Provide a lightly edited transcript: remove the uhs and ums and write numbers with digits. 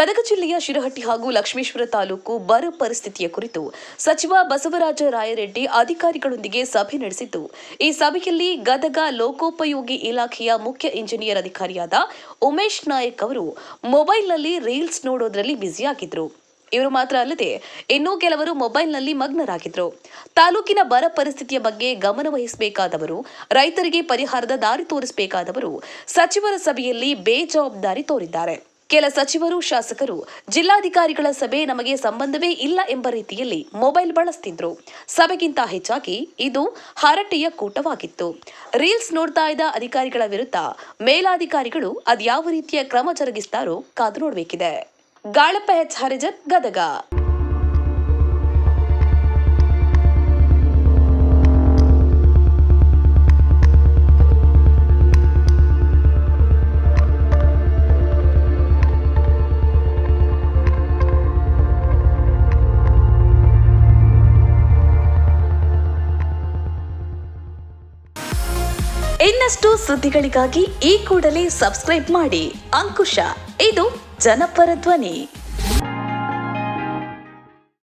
ಗದಗ ಜಿಲ್ಲೆಯ ಶಿರಹಟ್ಟಿ ಹಾಗೂ ಲಕ್ಷ್ಮೇಶ್ವರ ತಾಲೂಕು ಬರ ಪರಿಸ್ಥಿತಿಯ ಕುರಿತು ಸಚಿವ ಬಸವರಾಜ ರಾಯರೆಡ್ಡಿ ಅಧಿಕಾರಿಗಳೊಂದಿಗೆ ಸಭೆ ನಡೆಸಿದ್ದು, ಈ ಸಭೆಯಲ್ಲಿ ಗದಗ ಲೋಕೋಪಯೋಗಿ ಇಲಾಖೆಯ ಮುಖ್ಯ ಇಂಜಿನಿಯರ್ ಅಧಿಕಾರಿಯಾದ ಉಮೇಶ್ ನಾಯಕ್ ಅವರು ಮೊಬೈಲ್ನಲ್ಲಿ ರೀಲ್ಸ್ ನೋಡೋದ್ರಲ್ಲಿ ಬ್ಯುಸಿಯಾಗಿದ್ರು. ಇವರು ಮಾತ್ರ ಅಲ್ಲದೆ ಇನ್ನೂ ಕೆಲವರು ಮೊಬೈಲ್ನಲ್ಲಿ ಮಗ್ನರಾಗಿದ್ರು. ತಾಲೂಕಿನ ಬರ ಪರಿಸ್ಥಿತಿಯ ಬಗ್ಗೆ ಗಮನ ವಹಿಸಬೇಕಾದವರು, ರೈತರಿಗೆ ಪರಿಹಾರದ ದಾರಿ ತೋರಿಸಬೇಕಾದವರು ಸಚಿವರ ಸಭೆಯಲ್ಲಿ ಬೇಜವಾಬ್ದಾರಿ ತೋರಿದ್ದಾರೆ. ಕೆಲ ಸಚಿವರು, ಶಾಸಕರು ಜಿಲ್ಲಾಧಿಕಾರಿಗಳ ಸಭೆ ನಮಗೆ ಸಂಬಂಧವೇ ಇಲ್ಲ ಎಂಬ ರೀತಿಯಲ್ಲಿ ಮೊಬೈಲ್ ಬಳಸ್ತಿದ್ರು. ಸಭೆಗಿಂತ ಹೆಚ್ಚಾಗಿ ಇದು ಹರಟೆಯ ಕೂಟವಾಗಿತ್ತು. ರೀಲ್ಸ್ ನೋಡ್ತಾ ಇದ್ದ ಅಧಿಕಾರಿಗಳ ವಿರುದ್ಧ ಮೇಲಾಧಿಕಾರಿಗಳು ಅದ್ಯಾವ ರೀತಿಯ ಕ್ರಮ ಜರುಗಿಸ್ತಾರೋ ಕಾದು ನೋಡಬೇಕಿದೆ. ಗಾಳಪ್ಪ ಎಚ್ ಹರಿಜನ್, ಗದಗ. ಇನ್ನಷ್ಟು ಸುದ್ದಿಗಳಿಗಾಗಿ ಈ ಕೂಡಲೇ ಸಬ್ಸ್ಕ್ರೈಬ್ ಮಾಡಿ. ಅಂಕುಶ, ಇದು ಜನಪರ ಧ್ವನಿ.